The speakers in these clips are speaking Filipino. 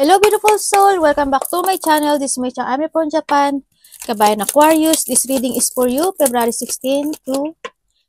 Hello beautiful soul! Welcome back to my channel. This is my channel. I'm from Japan. Kabayan Aquarius. This reading is for you, February 16 to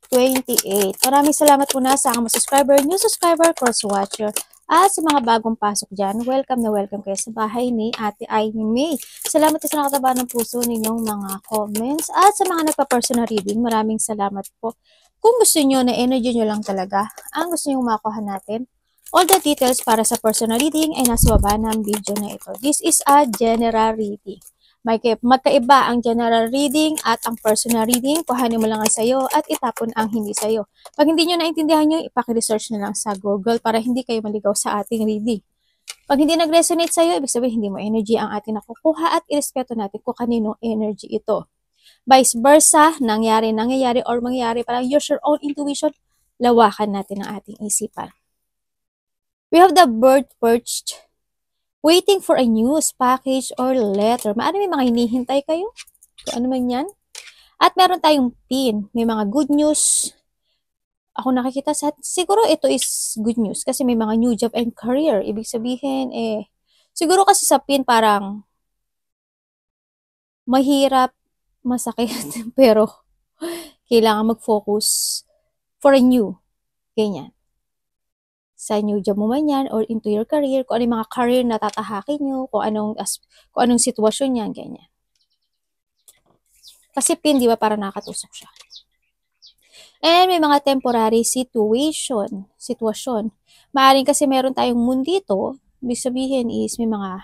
28. Maraming salamat po na sa aking subscriber, new subscriber, cross watcher. At sa mga bagong pasok dyan, welcome na welcome kayo sa bahay ni Ate Aimee May. Salamat sa nakataba ng puso ninyong mga comments. At sa mga nagpa-personal reading, maraming salamat po. Kung gusto nyo na energy nyo lang talaga, ang gusto nyo makuha natin, all the details para sa personal reading ay nasa baba ng video na ito. This is a general reading. Magkaiba ang general reading at ang personal reading. Kuhanin mo lang ang sayo at itapon ang hindi sayo. Pag hindi nyo naintindihan nyo, ipaki-research na lang sa Google para hindi kayo maligaw sa ating reading. Pag hindi nag-resonate sa'yo, ibig sabihin hindi mo energy ang ating nakukuha at irespeto natin kung kanino energy ito. Vice versa, nangyari, or mangyari, parang use your own intuition, lawakan natin ang ating isipan. We have the bird perched, waiting for a news, package, or letter. Maaaring may mga hinihintay kayo, kung ano man yan. At meron tayong pin, may mga good news. Ako nakikita sa, siguro ito is good news kasi may mga new job and career. Ibig sabihin, siguro kasi sa pin parang mahirap, masakit, pero kailangan mag-focus for a new, ganyan. Sa new job mo man yan, or into your career, kung ano yung mga career na tatahakin nyo, kung anong sitwasyon yan, ganyan. Kasi pin, di ba, para nakatusok siya. And may mga temporary sitwasyon. Maaaring kasi meron tayong moon dito, ibig sabihin is may mga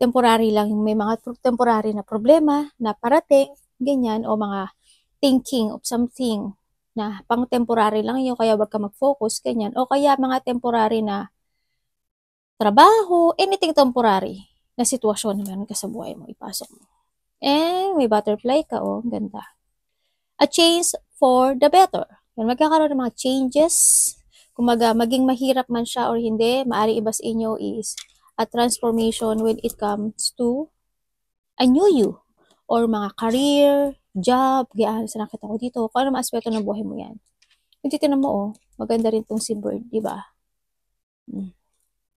temporary lang, may mga temporary na problema na parating, ganyan, o mga thinking of something na pang temporary lang yun, kaya wag ka mag-focus, ganyan. O kaya mga temporary na trabaho, anything temporary na sitwasyon na meron ka sa buhay mo, ipasok mo. And may butterfly ka, oh, ganda. A change for the better. Yan, magkakaroon ng mga changes. Kung maging mahirap man siya or hindi, maaari iba sa inyo is a transformation when it comes to a new you. Or mga career, job, gayaan sa nakita ko dito. Kung ano aspeto ng buhay mo yan. Kung titignan mo, oh, maganda rin tong si bird, di ba?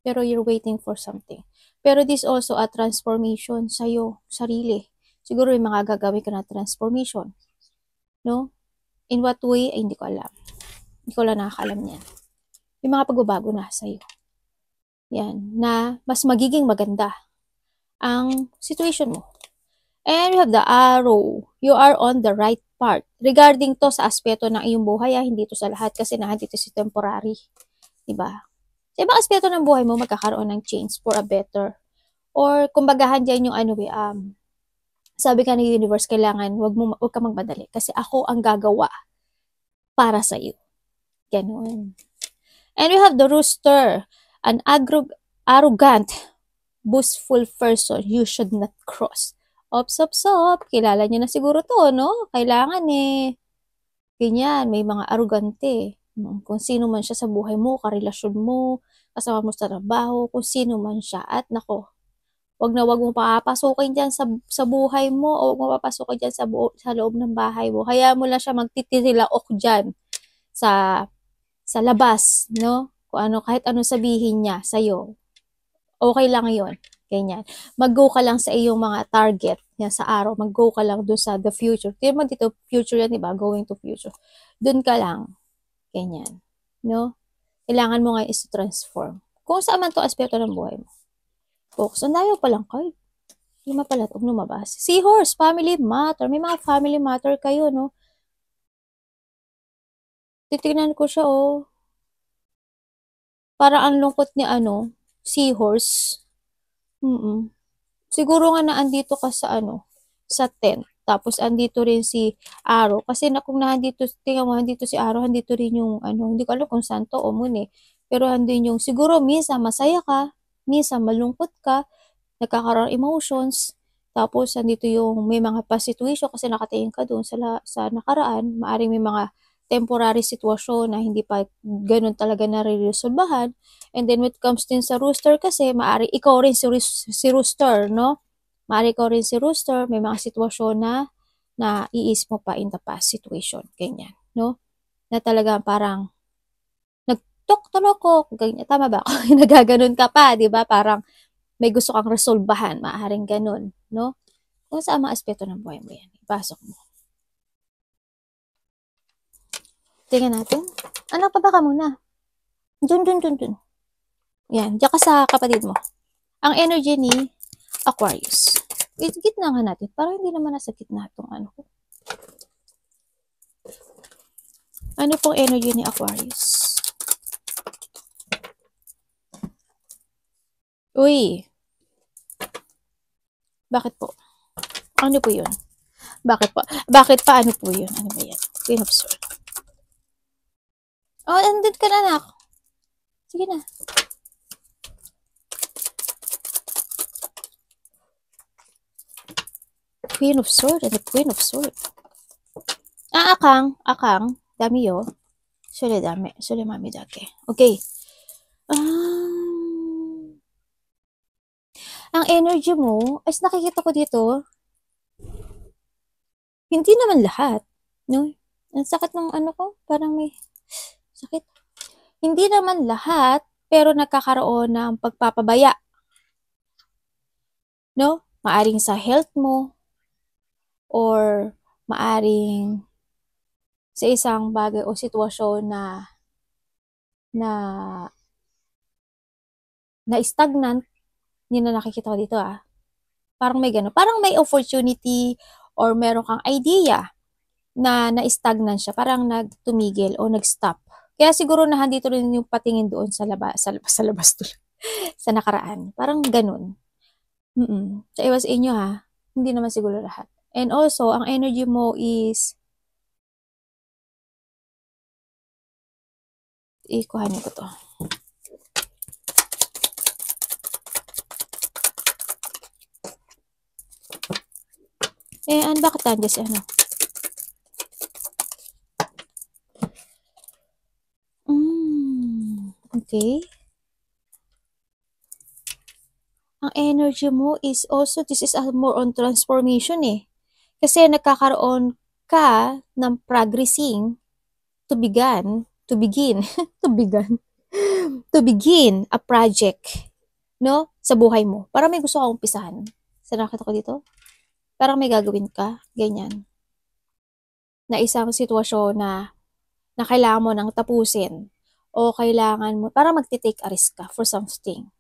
Pero you're waiting for something. Pero this also a transformation sa'yo, sarili. Siguro yung mga gagawin ka na transformation. No? In what way? Ay, hindi ko alam. Hindi ko lang nakakalam niyan. Yung mga pagbabago na sa'yo. Yan. Na mas magiging maganda ang situation mo. And you have the arrow. You are on the right part. Regarding to sa aspeto ng iyong buhay, hindi to sa lahat kasi nandito si temporary. Diba? Sa ibang aspeto ng buhay mo, magkakaroon ng change for a better. Or kumbagahan dyan yung sabi ka ng universe, kailangan wag ka magmadali kasi ako ang gagawa para sa iyo. Ganun. And we have the rooster, an arrogant, boastful person you should not cross. Ops. Kilala niyo na siguro to, no? Kailangan ganyan, may mga arrogante. Kung sino man siya sa buhay mo, karelasyon mo, kasama mo sa trabaho, kung sino man siya. At nako, wag mo papasukin dyan sa buhay mo, o wag mo papasukin dyan sa loob ng bahay mo. Kaya mo lang siya magtitilaok dyan sa labas, no? Kung ano, kahit ano sabihin niya sa'yo. Okay lang yon. Ganyan. Mag-go ka lang sa iyong mga target yan sa araw. Mag-go ka lang dun sa the future. Kaya mo dito, future yan, diba? Going to future. Dun ka lang. Ganyan. No? Kailangan mo nga is to transform. Kung saan man to aspeto ng buhay mo. Focus. Ang dami pa lang kayo. Lima pala ito, lumabas. Seahorse, family matter. May mga family matter kayo, no? Titignan ko siya, oh. Parang ang lungkot ni seahorse. Siguro nga na andito ka sa sa tent. Tapos andito rin si Arrow. Kasi kung nandito, tingnan mo, andito si Arrow, andito rin yung hindi ko alam kung saan to o moon Pero andun yung, siguro minsan masaya ka, minsan malungkot ka, nagkakaroon emotions. Tapos andito yung may mga past situation kasi nakatingin ka doon sa nakaraan. Maaring may mga temporary sitwasyon na hindi pa ganun talaga nare-resolbahan. And then when it comes din sa rooster kasi, maaari ikaw rin si rooster, no? Maaari ikaw rin si rooster, may mga sitwasyon na iis mo pa in the past situation. Ganyan, no? Na talaga parang Talokok, ganyan. Tama ba ako? Nagaganon ka pa, di ba? Parang may gusto kang resolbahan, maaaring ganun, no? Kung sa mga aspeto ng buhay mo yan, ipasok mo. Tingnan natin. Ano pa ba ka muna? Dun. Yan, diyan ka sa kapatid mo. Ang energy ni Aquarius. Gitna nga natin. Parang hindi naman nasa gitna itong ano ko. Ano pong energy ni Aquarius? Uy! Bakit po? Ano po yun? Bakit pa ano po yun? Ano ba yan? Queen of Swords. Oh, andun ka na, anak. Sige na. Queen of Swords and the Queen of Swords. Akang. Dami yo. Sule mami dake. Okay. Ang energy mo, as nakikita ko dito, hindi naman lahat, no? Ang sakit ng ano ko, parang may sakit. Hindi naman lahat, pero nagkakaroon ng pagpapabaya. No? Maaring sa health mo, or maaring sa isang bagay o sitwasyon na stagnant, yun na nakikita ko dito Parang may gano'n. Parang may opportunity or meron kang idea na na-stagnant siya. Parang nagtumigil o nag-stop. Kaya siguro dito rin yung patingin doon sa labas sa nakaraan. Parang gano'n. Sa iwas inyo hindi naman siguro lahat. And also, ang energy mo is kuhanin ko to. Bakit nandiyan si ano? Okay. Ang energy mo is also, this is more on transformation Kasi nagkakaroon ka ng progressing to begin a project, no? Sa buhay mo. Parang may gusto kang umpisahan. Sa nakita ko dito? Parang may gagawin ka, ganyan. Na isang sitwasyon na kailangan mo nang tapusin o kailangan mo, parang magti-take a risk ka for something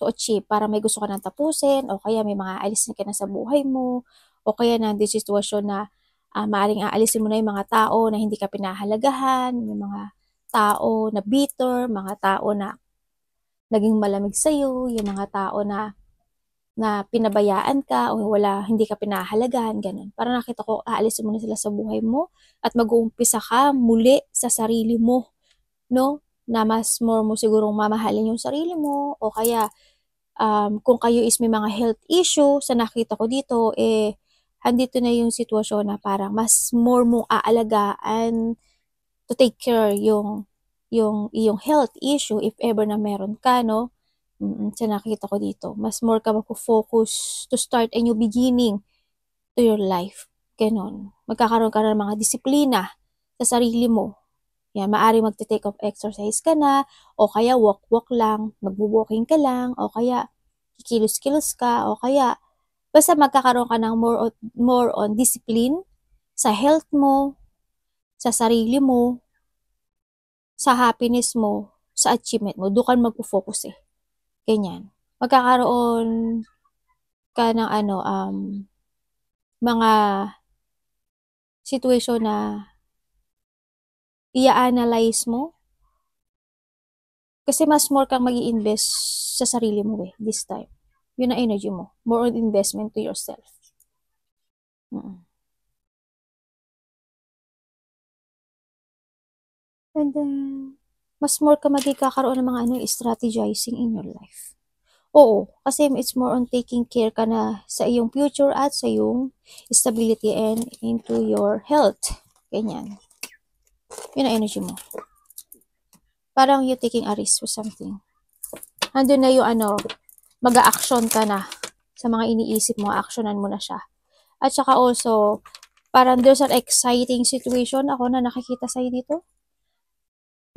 to achieve. Para may gusto ka nang tapusin o kaya may mga alisin ka na sa buhay mo o kaya nandun sitwasyon na maaaring aalisin mo na yung mga tao na hindi ka pinahalagahan, yung mga tao na bitter, mga tao na naging malamig sa'yo, yung mga tao na pinabayaan ka o hindi ka pinahalagahan, ganun. Parang nakita ko, aalisin mo na sila sa buhay mo at mag-uumpisa ka muli sa sarili mo, no? Na mas more mo sigurong mamahalin yung sarili mo o kaya kung kayo is may mga health issue, sa nakita ko dito, andito na yung sitwasyon na parang mas more mong aalagaan to take care yung iyong health issue if ever na meron ka, no? Sa nakita ko dito. Mas more ka mag-focus to start a new beginning to your life. Ganon. Magkakaroon ka ng mga disiplina sa sarili mo. Yan, maaari magte-take of exercise ka na, o kaya walk lang, magwo-walking ka lang, o kaya kikilos-kilos ka, o kaya basta magkakaroon ka ng more on discipline sa health mo, sa sarili mo, sa happiness mo, sa achievement mo. Doon ka magpo-focus Ganyan. Magkakaroon ka ng mga situation na i-analyze mo. Kasi mas more kang mag-i-invest sa sarili mo this time. Yun ang energy mo. More on investment to yourself. And then, mas more ka magkakaroon ng mga strategizing in your life. Oo, kasi it's more on taking care ka na sa iyong future at sa iyong stability and into your health. Ganyan. Yun ang energy mo. Parang you taking a risk for something. Andun na yung mag-a-action ka na sa mga iniisip mo, actionan mo na siya. At saka also, parang there's an exciting situation ako na nakikita sa'yo dito.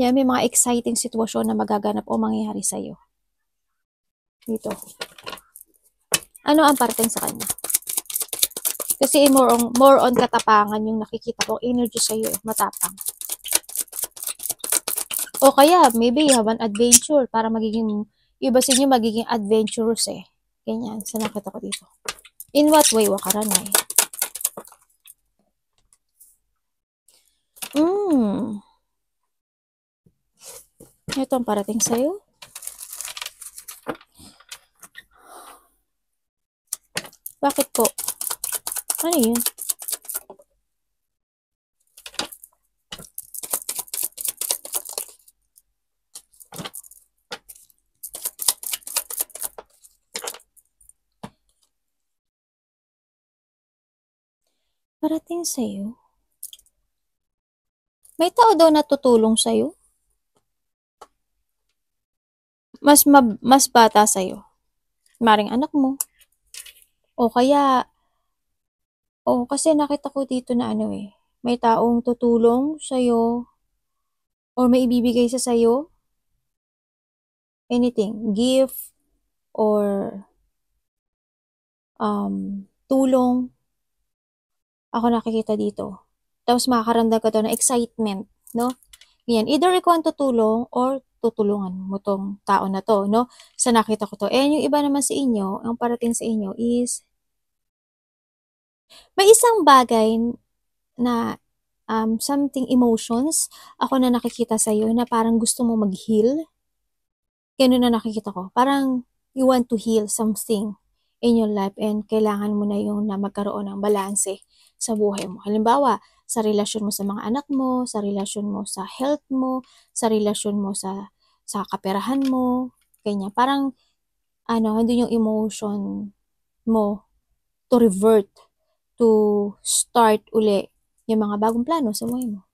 Yan, may mga exciting sitwasyon na magaganap o mangyayari sa'yo. Dito. Ano ang parating sa kanya? Kasi more on katapangan yung nakikita ko. Energy sa'yo eh. Matapang. O kaya, maybe you have an adventure para magiging, iba sa inyo magiging adventurous eh. Ganyan. Sa nakita ko dito. In what way, wakaranay? Ito ang parating sa'yo. Bakit po? Ano yun? Parating sa'yo? May tao daw na tutulong sa'yo? Mas bata sa'yo. Maring anak mo. O kaya, kasi nakita ko dito na ano eh. May taong tutulong sa'yo. Or may ibibigay sa sa'yo. Anything. Gift. Or tulong. Ako nakikita dito. Tapos makakaramdam ka to ng excitement. No? Yan. Either ikaw ang tutulong or tutulungan mo tong tao na to, no? Sa nakita ko to. And yung iba naman sa inyo, ang parating sa inyo is, may isang bagay na something emotions, ako na nakikita sa'yo na parang gusto mo mag-heal. Ganun na nakikita ko. Parang you want to heal something in your life and kailangan mo na yung na magkaroon ng balanse sa buhay mo. Halimbawa, sa relasyon mo sa mga anak mo, sa relasyon mo sa health mo, sa relasyon mo sa kaperahan mo, ganyan. Parang, hindi yung emotion mo to revert, to start uli yung mga bagong plano sa buhay mo.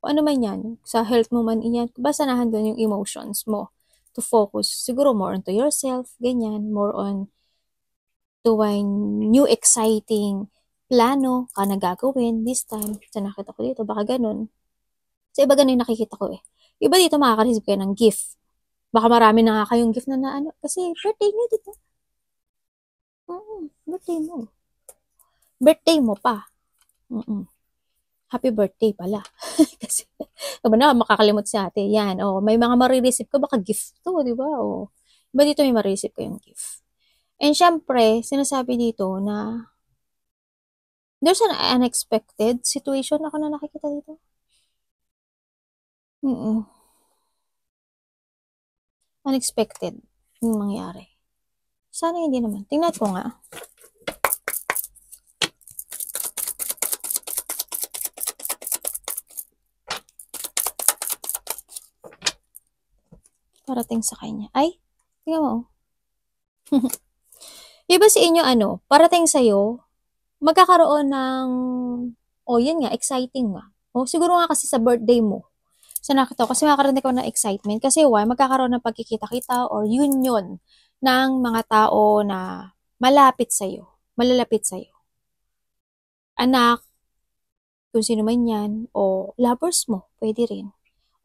Kung ano man yan, sa health mo man yan, basta nahandun yung emotions mo to focus. Siguro more onto yourself, ganyan, more on to a new exciting plano ka na gagawin this time. Sa nakita ko dito, baka ganun. Sa iba ganun yung nakikita ko eh. Iba dito makaka-receive kayo ng gift. Baka marami na nga kayong gift na ano. Kasi birthday nyo dito. Birthday mo. Birthday mo pa. Happy birthday pala. Kasi, diba na, makakalimot si ate. Yan, may mga marireceive ka, baka gift to, di ba? Iba dito may marireceive ko yung gift. And syempre, sinasabi dito na there's an unexpected situation ako na nakikita dito. Unexpected yung mangyari. Sana hindi naman. Tingnan ko nga. Parating sa kanya. Ay, tingnan mo. Diba sa inyo parating sa'yo, magkakaroon ng, yun nga, exciting nga. Siguro nga kasi sa birthday mo. Sa nakita ko, kasi makakaroon ka ng excitement. Kasi magkakaroon ng pagkikita-kita or union ng mga tao na malalapit sa'yo. Anak, kung sino man yan, o lovers mo, pwede rin.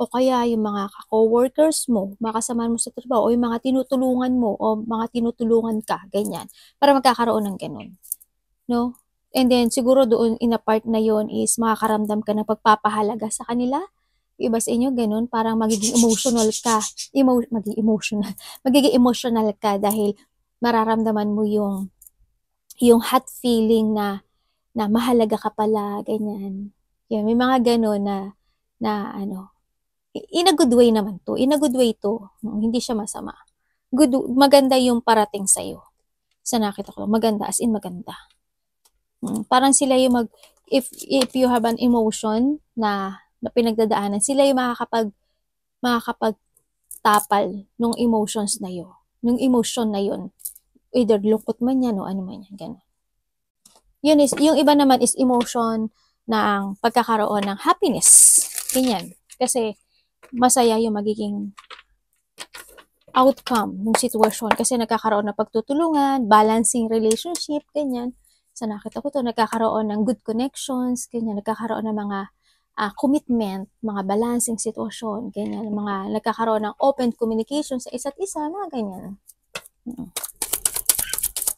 O kaya yung mga co-workers mo, makasamahan mo sa trabaho, o yung mga tinutulungan mo, o mga tinutulungan ka, ganyan. Para magkakaroon ng ganun. No? And then, siguro doon, in a part na yon is makakaramdam ka ng pagpapahalaga sa kanila. Iba sa inyo, ganun, parang magiging emotional ka. Magiging emotional ka dahil mararamdaman mo yung hot feeling na mahalaga ka pala, ganyan. Yan, may mga ganun na in a good way naman to. In a good way to. Hindi siya masama. Maganda yung parating sa'yo. Sa nakita ko, maganda, as in maganda. Parang sila yung if you have an emotion na pinagdadaanan, sila yung makakapagtapal nung emotions na yun. Nung emotion na yun. Either lungkot man yan o ano man yan. Ganun. Yung iba naman is emotion ng pagkakaroon ng happiness. Ganyan. Kasi masaya yung magiging outcome ng sitwasyon. Kasi nagkakaroon ng pagtutulungan, balancing relationship, ganyan. Sa nakita ko to, nagkakaroon ng good connections, ganyan. Nagkakaroon ng mga commitment, mga balancing sitwasyon, ganyan, mga nagkakaroon ng open communication sa isa't isa, mga ganyan.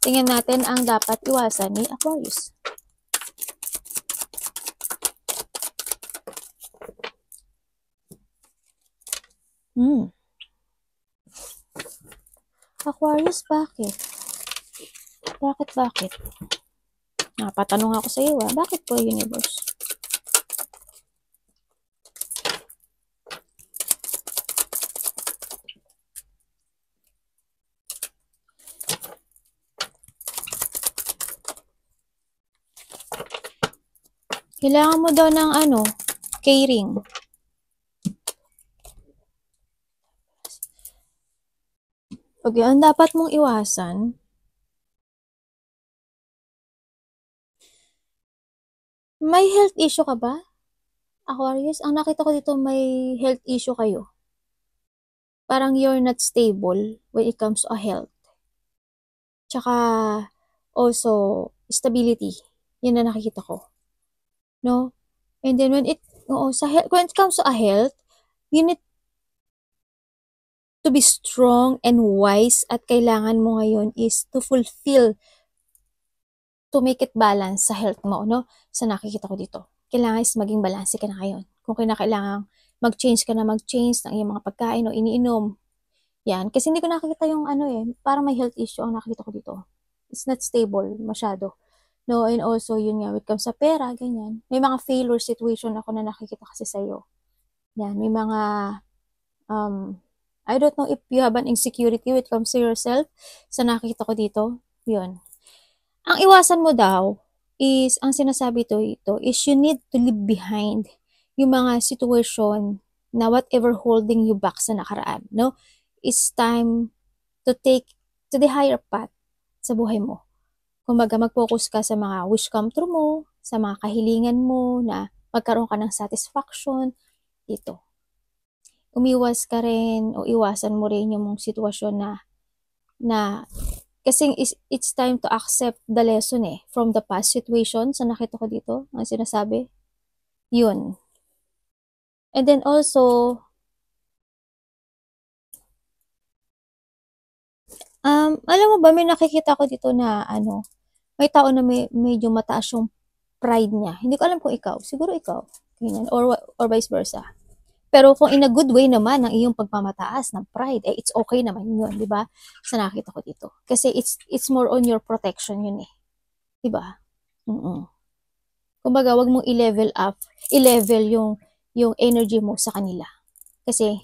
Tingnan natin ang dapat iwasan ni Aquarius. Aquarius, bakit? Bakit? Napatanong ako sa iyo, bakit po, universe? Kailangan mo daw ng K-ring. Okay, ang dapat mong iwasan, may health issue ka ba? Aquarius, ang nakita ko dito may health issue kayo. Parang you're not stable when it comes to health. Tsaka also stability. Yan na nakikita ko. No? And then when it comes to health, you need to be strong and wise, at kailangan mo ngayon is to make it balance sa health mo, no? Sa nakikita ko dito. Kailangan is maging balance ka na ngayon. Kung kailangan mag-change ka na mag-change ng iyong mga pagkain o iniinom. Yan. Kasi hindi ko nakikita yung parang may health issue ang nakikita ko dito. It's not stable masyado. No, and also, yun nga, when it comes sa pera, ganyan. May mga failure situation ako na nakikita kasi sa'yo. Yan, may mga, I don't know if you have an insecurity when it comes to yourself. Sa nakikita ko dito, yun. Ang iwasan mo daw is, ang sinasabi ito is you need to leave behind yung mga situation na whatever holding you back sa nakaraan, no? It's time to take to the higher path sa buhay mo. Kumbaga, mag-focus ka sa mga wish come true mo, sa mga kahilingan mo na magkaroon ka ng satisfaction dito. Umiwas ka rin o iwasan mo rin yung sitwasyon na kasi it's time to accept the lesson from the past situation. Sa nakita ko dito, ang sinasabi, yun. And then also, alam mo ba, may nakikita ko dito na may tao na medyo mataas yung pride niya. Hindi ko alam kung ikaw. Siguro ikaw. Ganyan. Or vice versa. Pero kung in a good way naman, ang iyong pagmamataas ng pride, it's okay naman yun, di ba? Sa nakita ko dito. Kasi it's more on your protection yun Di ba? Kumbaga, wag mong i-level yung energy mo sa kanila. Kasi,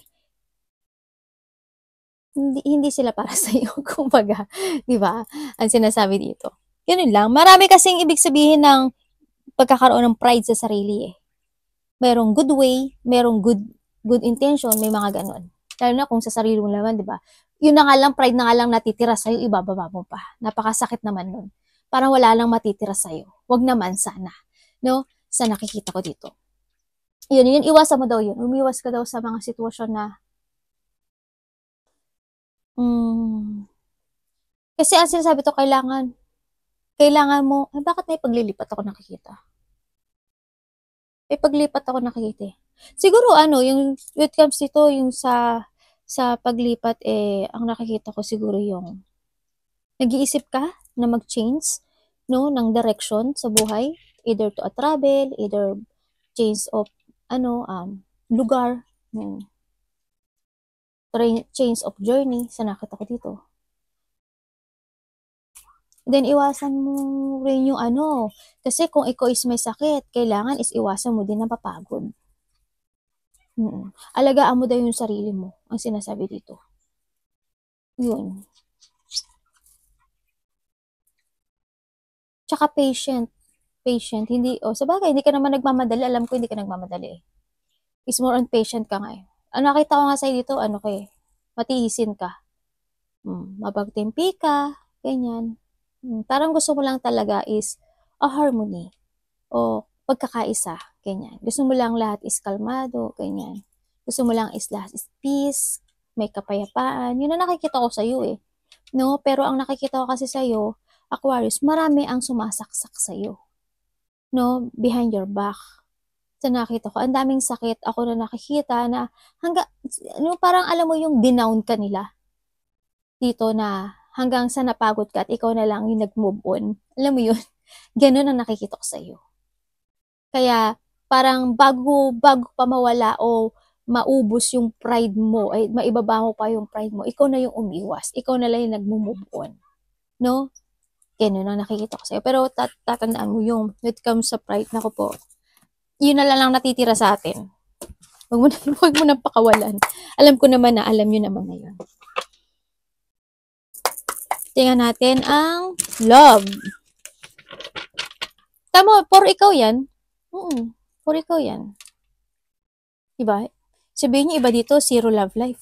hindi sila para sa iyo, kumbaga, 'di ba? Ang sinasabi dito. Ganun lang. Marami kasing ibig sabihin ng pagkakaroon ng pride sa sarili Merong good way, merong good intention, may mga ganon. Lalo na kung sa sarili mo naman, 'di ba? Yun na nga lang, pride na nga lang natitira sa iyo, ibababa mo pa. Napakasakit naman nun. Parang wala lang matitira sa iyo. Wag naman sana, no? Sa nakikita ko dito. Yun, iwasan mo daw yun. Umiwas ka daw sa mga sitwasyon na kasi ang sinasabi to, kailangan mo, bakit may paglilipat ako nakikita? May paglipat ako nakikita Siguro yung when it comes dito, yung sa paglipat ang nakikita ko siguro yung nag-iisip ka na mag-change, no, ng direction sa buhay, either to a travel, either change of lugar, change of journey sa nakita ko dito. Then, iwasan mo rin yung kasi kung ikaw is may sakit, kailangan is iwasan mo din na papagod. Alagaan mo daw yung sarili mo, ang sinasabi dito. Yun. Tsaka patient. Hindi, sabagay, hindi ka naman nagmamadali. Alam ko, hindi ka nagmamadali. It's more on patient ka ngayon. Nakita ko nga sa'yo dito, matiisin ka. Mapagtimpi ka, ganyan. Parang gusto mo lang talaga is a harmony o pagkakaisa, ganyan. Gusto mo lang lahat is kalmado, ganyan. Gusto mo lang is lahat is peace, may kapayapaan. Yun ang nakikita ko sa'yo No? Pero ang nakikita ko kasi sa'yo, Aquarius, marami ang sumasaksak sa'yo. No? Behind your back. Sa nakita ko, ang daming sakit ako na nakikita na parang alam mo yung dinown ka nila dito na hanggang sa napagod ka at ikaw na lang yung nag-move on. Alam mo yun? Ganun ang nakikita ko sa'yo. Kaya parang bago pa mawala o maubos yung pride mo, ay maibaba mo pa yung pride mo, ikaw na yung umiwas. Ikaw na lang yung nag-move on. No? Ganun ang nakikita ko sa'yo. Pero tatandaan mo yung when it comes sa pride, naku po, yun na lang natitira sa atin. Huwag mo nang pakawalan. Alam ko naman na alam nyo naman na yun. Tingnan natin ang love. Tama, for ikaw yan. For ikaw yan. Diba? Sabihin niyo iba dito, zero love life.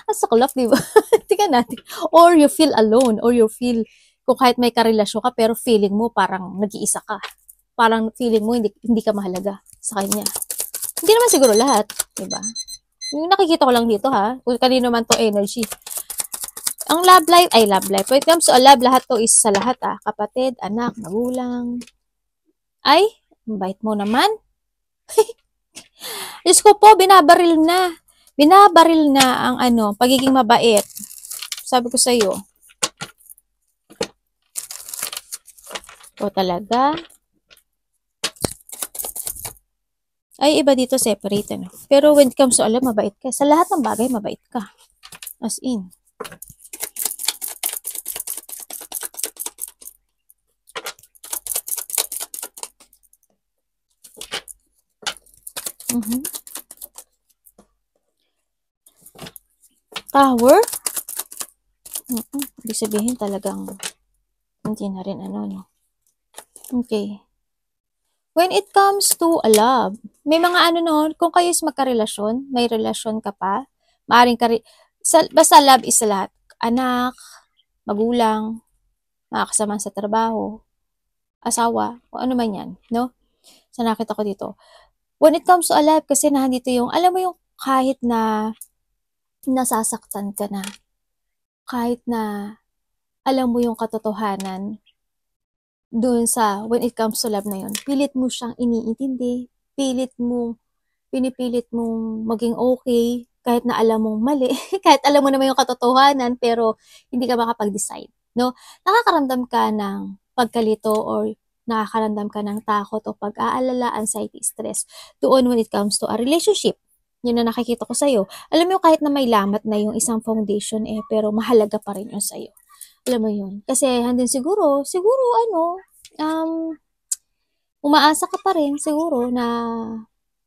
Ang saklap, diba? Tingnan natin. Or you feel alone, or you feel, kung kahit may karelasyon ka, pero feeling mo parang nag-iisa ka. Parang feeling mo hindi ka mahalaga sa kanya. Hindi naman siguro lahat, diba? Yung nakikita ko lang dito ha, kung kanino man to energy. Ang love life, when it comes to a love, lahat to is sa lahat kapatid, anak, magulang. Ay, bait mo naman. Diyos ko po, binabaril na ang pagiging mabait. Sabi ko sa'yo. O talaga. Ay, iba dito separate, ano. Pero when it comes to alam, mabait ka. Sa lahat ng bagay, mabait ka. As in. Tower? Ibig sabihin talagang hindi na rin no. Okay. When it comes to a love, may mga kung kayo is magkarelasyon, may relasyon ka pa, maaaring basta love is lahat. Anak, magulang, mga kasama sa trabaho, asawa, o ano man yan, no? So, nakita ko dito. When it comes to a love, kasi nandito yung, alam mo yung kahit na nasasaktan ka na, kahit na alam mo yung katotohanan doon sa when it comes to love na yun, pilit mo siyang iniintindi, pinipilit mong maging okay, kahit na alam mong mali, kahit alam mo naman yung katotohanan, pero hindi ka makapag-decide, no? Nakakaramdam ka ng pagkalito or nakakaramdam ka ng takot o pag-aalala, anxiety, stress doon when it comes to a relationship. Yun na nakikita ko sa'yo. Alam mo kahit na may lamat na yung isang foundation pero mahalaga pa rin yun sa'yo. Alam mo yun? Kasi handun siguro umaasa ka pa rin siguro na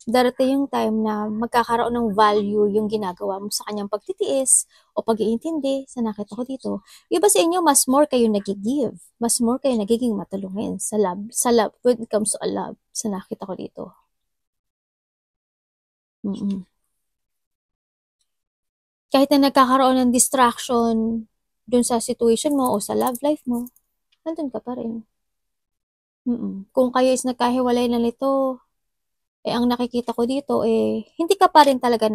darating yung time na magkakaroon ng value yung ginagawa mo sa kanyang pagtitiis o pag-iintindi sa nakita ko dito. Iba sa inyo, mas more kayo nag-give. Mas more kayo nagiging matulungin sa love when it comes to a love sa nakita ko dito. Kahit na nagkakaroon ng distraction dun sa situation mo o sa love life mo, nandun ka pa rin. Kung kayo is nagkahiwalay na nito, ang nakikita ko dito, hindi ka pa rin talaga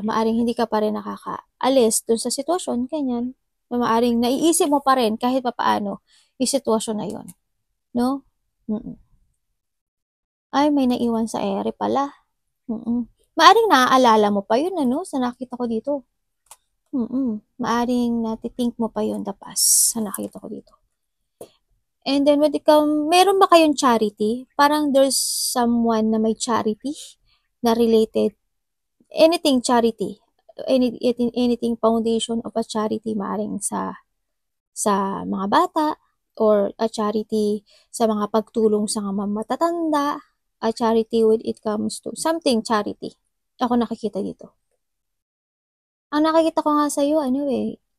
maaring hindi ka pa rin nakakaalis dun sa sitwasyon, ganyan. Maaring naiisip mo pa rin kahit papaano yung sitwasyon na yun. No? Ay, may naiwan sa ere pala. Maaring naaalala mo pa yun, sa nakita ko dito. Maaring natitink mo pa yun, dapas, sa nakita ko dito. And then, meron ba kayong charity? Parang there's someone na may charity na related. Anything charity. Anything foundation of a charity, maaring sa mga bata, or a charity sa mga pagtulong sa mga matatanda, a charity when it comes to something charity. Ako nakikita dito. Ang nakikita ko nga sa'yo,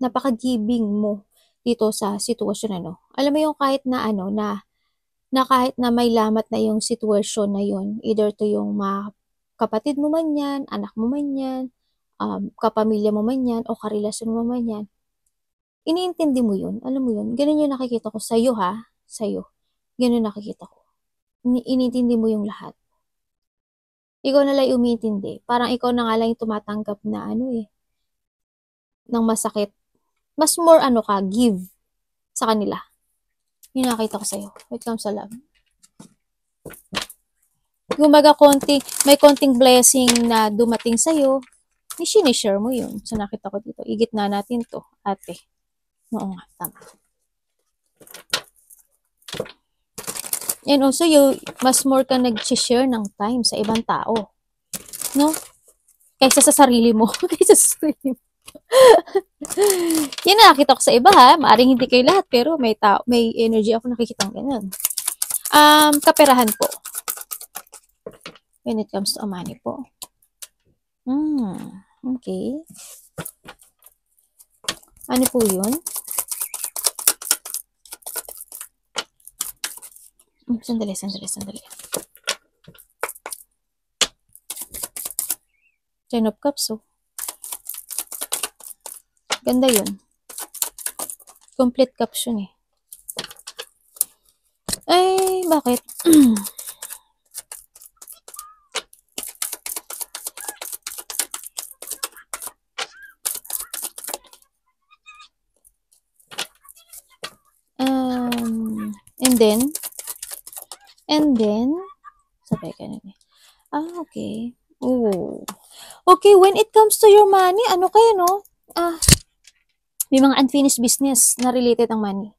napaka-giving mo dito sa sitwasyon, Alam mo yung kahit na na kahit na may lamat na yung sitwasyon na yun, either to yung mga kapatid mo man yan, anak mo man yan, kapamilya mo man yan, o karelasyon mo man yan, iniintindi mo yun, alam mo yun, ganun yung nakikita ko sa'yo sa'yo, ganun nakikita ko. Iniintindi mo yung lahat. Ikaw na lang umiintindi, parang ikaw na nga lang yung tumatanggap na ng masakit. Mas more give sa kanila. Yung nakita ko sa'yo. When it comes sa love. Gumaga may konting blessing na dumating sa'yo, sinishare mo yun. So, nakita ko dito. Igitna natin to, ate. Oo nga, tama. And also, mas more ka nag-share ng time sa ibang tao. No? Kaysa sa sarili mo. Kaysa sa sarili mo. Yan na nakita ko sa iba ha. Maaring hindi kayo lahat, pero may energy ako nakikita ng ganun. Kaperahan po. When it comes to money po. Okay. Ano po yun? Sandali. Ten of Cups, oh. Ganda yun. Complete cups yun eh. Ay, bakit? And then, sabay ka na eh. Okay. Oh. Okay, when it comes to your money, ano kayo, no? May mga unfinished business na related ang money.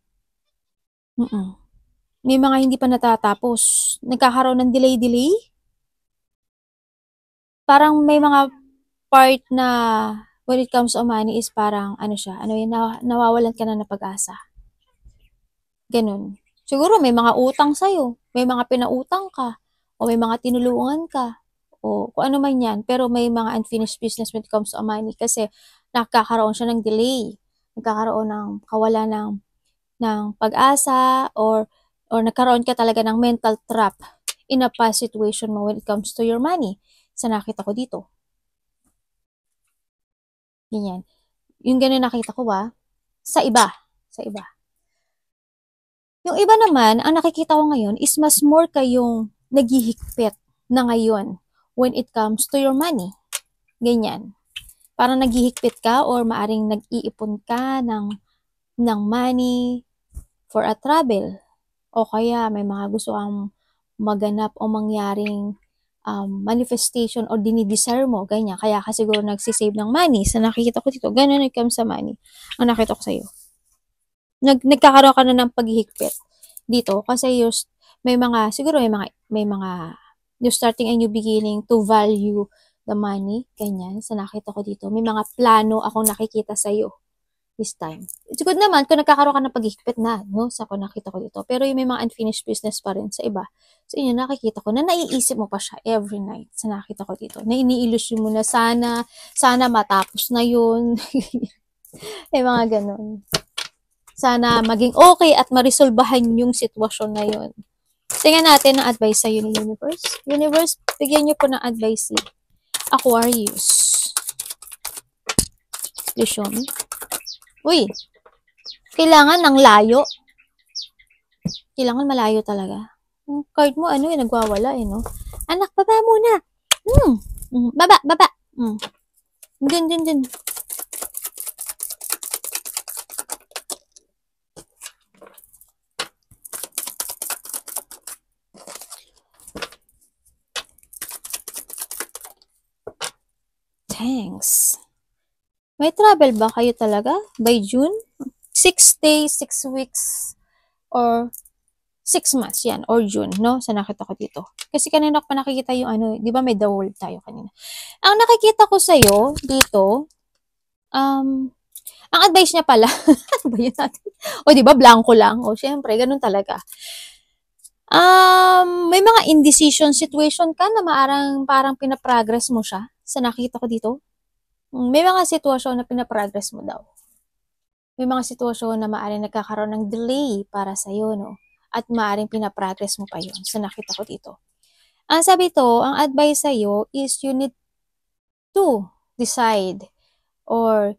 May mga hindi pa natatapos. Nagkakaroon ng delay. Parang may mga part na when it comes to money is parang, nawawalan ka na ng pag-asa. Ganun. Siguro may mga utang sa'yo, may mga pinautang ka, o may mga tinulungan ka, o kung ano man yan, pero may mga unfinished business when it comes to money kasi nakakaroon siya ng delay, nagkakaroon ng kawalan ng pag-asa, or nagkaroon ka talaga ng mental trap in a past situation mo when it comes to your money. Sa nakita ko dito. Ganyan. Yung ganun nakita ko sa iba. Yung iba naman, ang nakikita ko ngayon is mas more kayong naghihigpit na ngayon when it comes to your money. Ganyan. Parang naghihigpit ka or maaring nag-iipon ka ng money for a travel. O kaya may mga gusto kang maganap o mangyaring manifestation or dinidesire mo. Ganyan. Kaya ka siguro nagsisave ng money. Sa nakikita ko dito, ganun it comes sa money. Ang nakita ko sa'yo. Nagkakaroon ka na ng paghihigpit dito kasi may mga you're starting a new beginning to value the money, ganyan. Sa nakita ko dito, may mga plano akong nakikita sa iyo this time. It's good naman kung nagkakaroon ka ng paghihigpit na, no? Sa ko nakita ko dito. Pero yung may mga unfinished business pa rin sa iba. So inyo nakikita ko na naiisip mo pa siya every night. Sa nakita ko dito. Na iniilusyon mo na sana matapos na yun. May mga ganun. Sana maging okay at marisolbahan yung sitwasyon na yun. Tingnan natin ang advice sa Universe. Universe, bigyan nyo po ng advice si Aquarius. Please show me. Uy, kailangan ng layo. Kailangan malayo talaga. Yung card mo, nagwawala no? Anak, baba muna. Baba. Din. Thanks. May travel ba kayo talaga by June? 6 days, 6 weeks, or 6 months, yan, or June, no? Sa nakita ko dito. Kasi kanina ko pa nakikita yung di ba may the world tayo kanina. Ang nakikita ko sa'yo dito, ang advice niya pala, ano ba yun natin? O di ba blanco lang? O syempre, ganun talaga. May mga indecision situation ka na parang pinaprogress mo siya. Sa nakita ko dito, may mga sitwasyon na pinaprogress mo daw. May mga sitwasyon na maaaring nagkakaroon ng delay para sa iyo, no? At maaaring pinaprogress mo pa yun. So, nakita ko dito. Ang sabi to, ang advice sa iyo is you need to decide or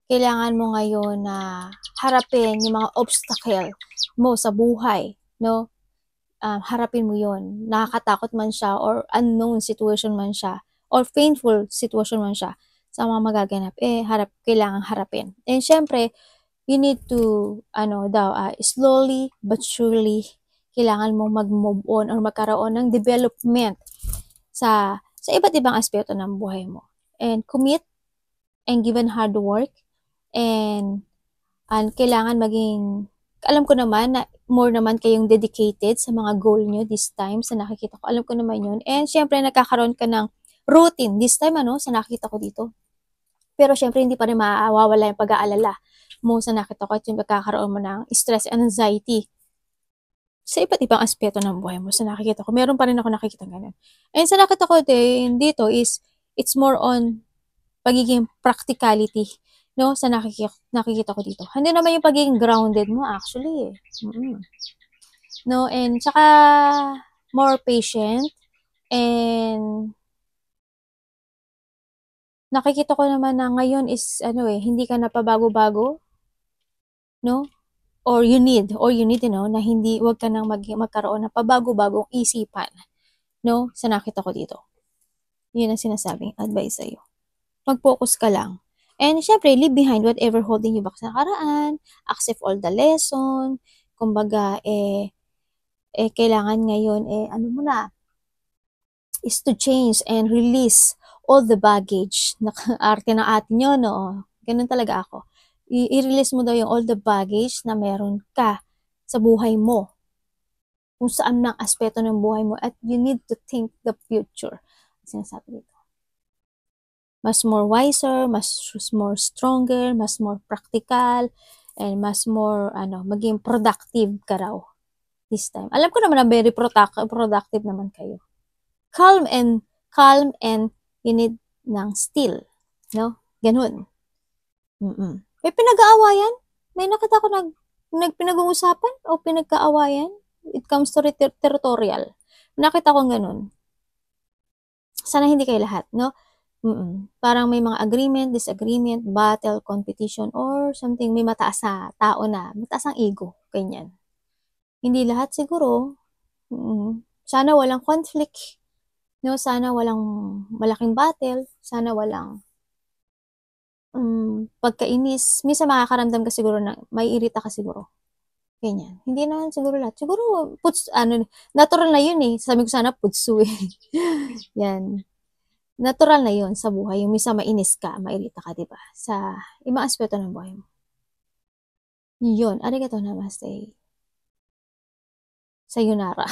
kailangan mo ngayon na harapin yung mga obstacle mo sa buhay, no? Harapin mo yon. Nakakatakot man siya or unknown situation man siya or painful situation man siya sa mga magaganap, kailangan harapin. And syempre, you need to, slowly but surely, kailangan mong mag-move on or magkaroon ng development sa iba't ibang aspeto ng buhay mo. And commit and given hard work and kailangan maging, alam ko naman na more naman kayong dedicated sa mga goal nyo this time sa nakikita ko. Alam ko naman yun. And syempre, nagkakaroon ka ng routine this time, sa nakikita ko dito. Pero syempre, hindi pa rin mawawala yung pag-aalala mo sa nakita ko at yung pagkakaroon mo ng stress and anxiety sa iba't ibang aspeto ng buhay mo sa nakikita ko. Meron pa rin ako nakikita ganun. And sa nakita ko din dito is, it's more on pagiging practicality, no, sa nakikita ko dito. Hindi naman yung pagiging grounded mo, actually, No, and saka, more patient, and nakikita ko naman na ngayon is, hindi ka na pabago-bago, no? Or you need, na wag ka nang magkaroon ng pabago-bagong isipan, no? Sa nakita ko dito. Yun ang sinasabing advice sa'yo. Mag-focus ka lang. And syempre, leave behind whatever holding you back sa nakaraan, accept all the lesson, kumbaga, kailangan ngayon, is to change and release all the baggage. Arte ng atin yun, no? Ganun talaga ako. I-release mo daw yung all the baggage na meron ka sa buhay mo. Kung saan ng aspeto ng buhay mo at you need to think the future. Sinasabi dito. Mas more wiser, mas more stronger, mas more practical, and mas more, maging productive ka raw this time. Alam ko naman na very productive naman kayo. Calm and you need ng still, no? Ganun. May pinag-aawayan? May nakita ko pinag-uusapan o pinagkaawayan? It comes to territorial. Nakita ko ganun. Sana hindi kayo lahat, no? Parang may mga agreement, disagreement, battle, competition, or something, may mataas na tao na, mataas ang ego, ganyan. Hindi lahat siguro. Sana walang conflict, no? Sana walang malaking battle, sana walang pagkainis. Minsan makakaramdam ka siguro na may irita ka siguro. Ganyan. Hindi naman siguro lahat. Siguro, natural na yun eh. Sabi ko sana, putsu eh. Yan. Natural na yun sa buhay. Yung minsan mainis ka, mairita ka, diba? Sa ibang aspeto ng buhay mo. Yun. Arigatou namaste. Sayonara.